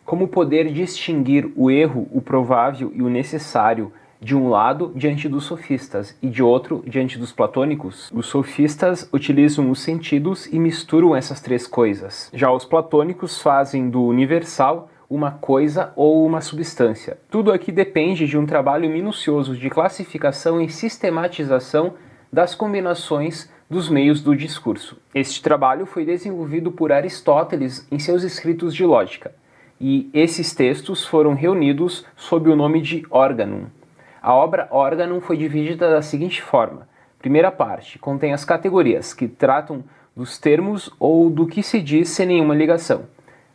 como poder distinguir o erro, o provável e o necessário de um lado diante dos sofistas e de outro diante dos platônicos. Os sofistas utilizam os sentidos e misturam essas três coisas. Já os platônicos fazem do universal uma coisa ou uma substância. Tudo aqui depende de um trabalho minucioso de classificação e sistematização das combinações dos meios do discurso. Este trabalho foi desenvolvido por Aristóteles em seus escritos de lógica, e esses textos foram reunidos sob o nome de Organum. A obra Organum foi dividida da seguinte forma. Primeira parte contém as categorias, que tratam dos termos ou do que se diz sem nenhuma ligação.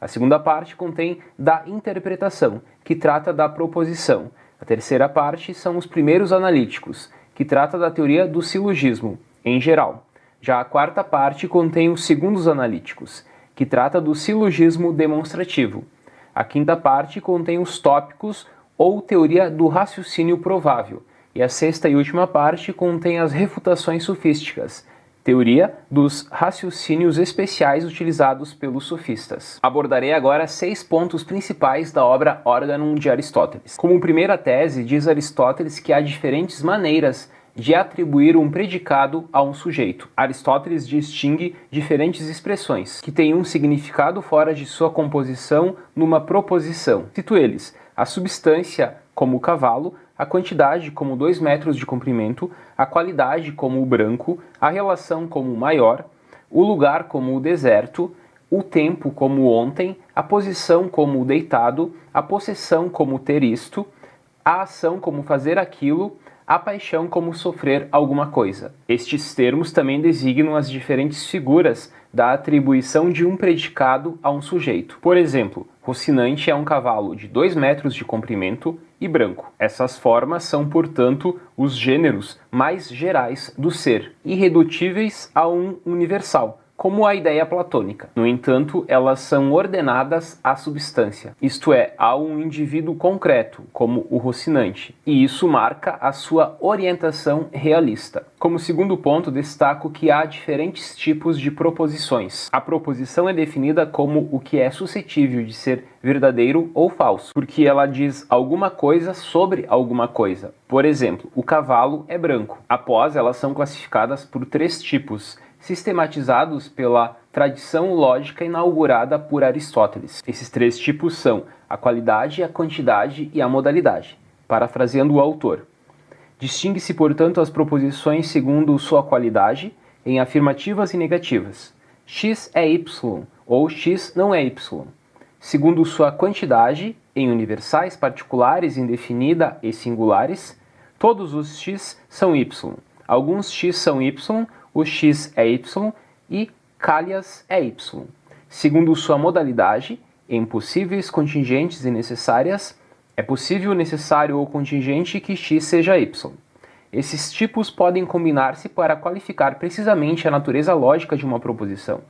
A segunda parte contém da interpretação, que trata da proposição. A terceira parte são os primeiros analíticos, que trata da teoria do silogismo, em geral. Já a quarta parte contém os segundos analíticos, que trata do silogismo demonstrativo. A quinta parte contém os tópicos ou teoria do raciocínio provável. E a sexta e última parte contém as refutações sofísticas, teoria dos raciocínios especiais utilizados pelos sofistas. Abordarei agora 6 pontos principais da obra Organum de Aristóteles. Como primeira tese, diz Aristóteles que há diferentes maneiras de atribuir um predicado a um sujeito. Aristóteles distingue diferentes expressões, que têm um significado fora de sua composição numa proposição. Cito eles: a substância, como o cavalo, a quantidade, como 2 metros de comprimento, a qualidade, como o branco, a relação, como o maior, o lugar, como o deserto, o tempo, como ontem, a posição, como o deitado, a possessão, como ter isto, a ação, como fazer aquilo, a paixão, como sofrer alguma coisa. Estes termos também designam as diferentes figuras da atribuição de um predicado a um sujeito. Por exemplo, Rocinante é um cavalo de 2 metros de comprimento e branco. Essas formas são, portanto, os gêneros mais gerais do ser, irredutíveis a um universal, como a ideia platônica. No entanto, elas são ordenadas à substância, isto é, a um indivíduo concreto, como o Rocinante, e isso marca a sua orientação realista. Como segundo ponto, destaco que há diferentes tipos de proposições. A proposição é definida como o que é suscetível de ser verdadeiro ou falso, porque ela diz alguma coisa sobre alguma coisa. Por exemplo, o cavalo é branco. Após, elas são classificadas por 3 tipos, sistematizados pela tradição lógica inaugurada por Aristóteles. Esses 3 tipos são a qualidade, a quantidade e a modalidade. Parafraseando o autor. Distingue-se, portanto, as proposições segundo sua qualidade em afirmativas e negativas. X é Y ou X não é Y. Segundo sua quantidade, em universais, particulares, indefinida e singulares, todos os X são Y. Alguns X são Y, o X é Y e calhas é Y. Segundo sua modalidade, em possíveis, contingentes e necessárias, é possível, necessário ou contingente que X seja Y. Esses tipos podem combinar-se para qualificar precisamente a natureza lógica de uma proposição.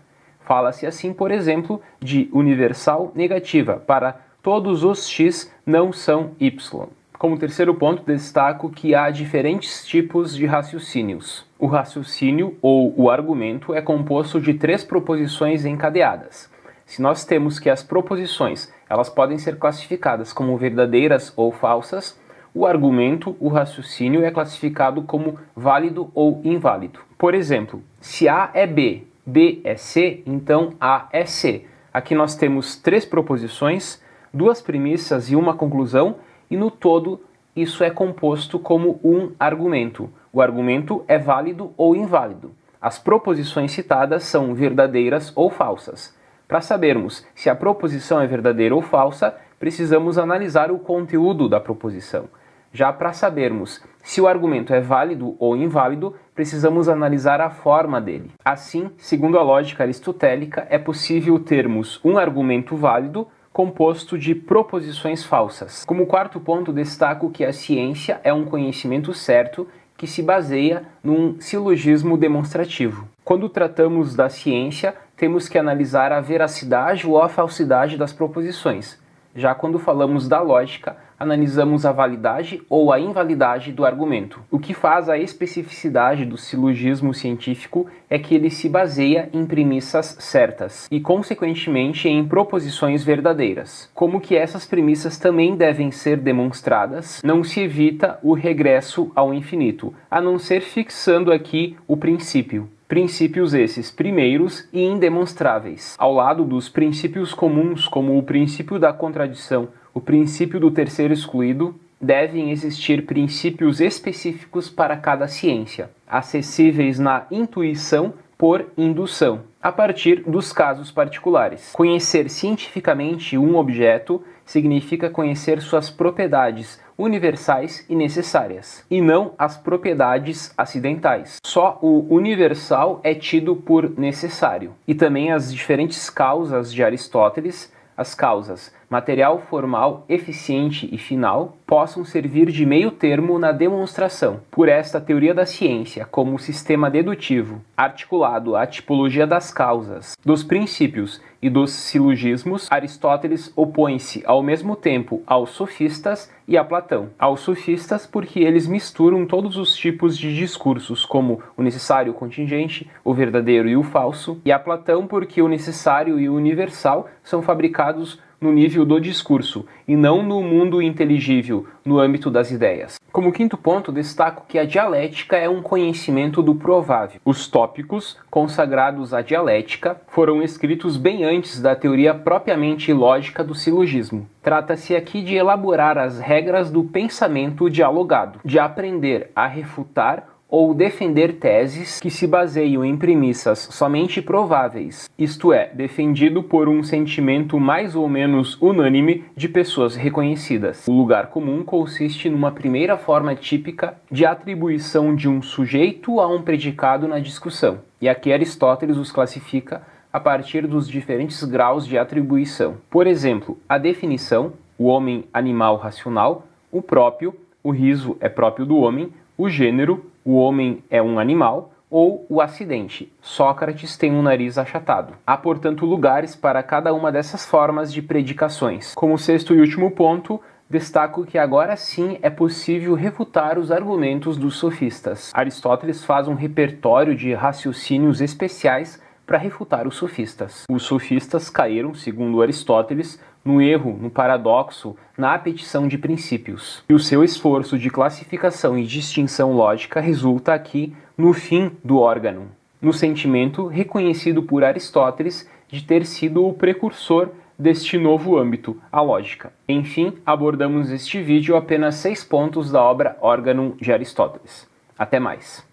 Fala-se assim, por exemplo, de universal negativa, para todos os X não são Y. Como terceiro ponto, destaco que há diferentes tipos de raciocínios. O raciocínio ou o argumento é composto de 3 proposições encadeadas. Se nós temos que as proposições elas podem ser classificadas como verdadeiras ou falsas, o argumento, o raciocínio, é classificado como válido ou inválido. Por exemplo, se A é B, B é C, então A é C. Aqui nós temos 3 proposições, 2 premissas e uma conclusão, e no todo isso é composto como um argumento. O argumento é válido ou inválido. As proposições citadas são verdadeiras ou falsas. Para sabermos se a proposição é verdadeira ou falsa, precisamos analisar o conteúdo da proposição. Já para sabermos se o argumento é válido ou inválido, precisamos analisar a forma dele. Assim, segundo a lógica aristotélica, é possível termos um argumento válido composto de proposições falsas. Como quarto ponto, destaco que a ciência é um conhecimento certo que se baseia num silogismo demonstrativo. Quando tratamos da ciência, temos que analisar a veracidade ou a falsidade das proposições. Já quando falamos da lógica, analisamos a validade ou a invalidade do argumento. O que faz a especificidade do silogismo científico é que ele se baseia em premissas certas e, consequentemente, em proposições verdadeiras. Como que essas premissas também devem ser demonstradas, não se evita o regresso ao infinito, a não ser fixando aqui o princípio. Princípios esses primeiros e indemonstráveis, ao lado dos princípios comuns, como o princípio da contradição, o princípio do terceiro excluído, devem existir princípios específicos para cada ciência, acessíveis na intuição por indução, a partir dos casos particulares. Conhecer cientificamente um objeto significa conhecer suas propriedades universais e necessárias, e não as propriedades acidentais. Só o universal é tido por necessário. E também as diferentes causas de Aristóteles, as causas material, formal, eficiente e final, possam servir de meio termo na demonstração. Por esta teoria da ciência, como sistema dedutivo, articulado à tipologia das causas, dos princípios e dos silogismos, Aristóteles opõe-se ao mesmo tempo aos sofistas e a Platão. Aos sofistas porque eles misturam todos os tipos de discursos, como o necessário e o contingente, o verdadeiro e o falso, e a Platão porque o necessário e o universal são fabricados no nível do discurso, e não no mundo inteligível, no âmbito das ideias. Como quinto ponto, destaco que a dialética é um conhecimento do provável. Os tópicos consagrados à dialética foram escritos bem antes da teoria propriamente lógica do silogismo. Trata-se aqui de elaborar as regras do pensamento dialogado, de aprender a refutar ou defender teses que se baseiam em premissas somente prováveis, isto é, defendido por um sentimento mais ou menos unânime de pessoas reconhecidas. O lugar comum consiste numa primeira forma típica de atribuição de um sujeito a um predicado na discussão, e aqui Aristóteles os classifica a partir dos diferentes graus de atribuição. Por exemplo, a definição, o homem animal racional, o próprio, o riso é próprio do homem, o gênero, o homem é um animal, ou o acidente, Sócrates tem um nariz achatado. Há, portanto, lugares para cada uma dessas formas de predicações. Como sexto e último ponto, destaco que agora sim é possível refutar os argumentos dos sofistas. Aristóteles faz um repertório de raciocínios especiais para refutar os sofistas. Os sofistas caíram, segundo Aristóteles, no erro, no paradoxo, na apetição de princípios. E o seu esforço de classificação e distinção lógica resulta aqui no fim do órgão, no sentimento reconhecido por Aristóteles de ter sido o precursor deste novo âmbito, a lógica. Enfim, abordamos neste vídeo apenas 6 pontos da obra Organum de Aristóteles. Até mais!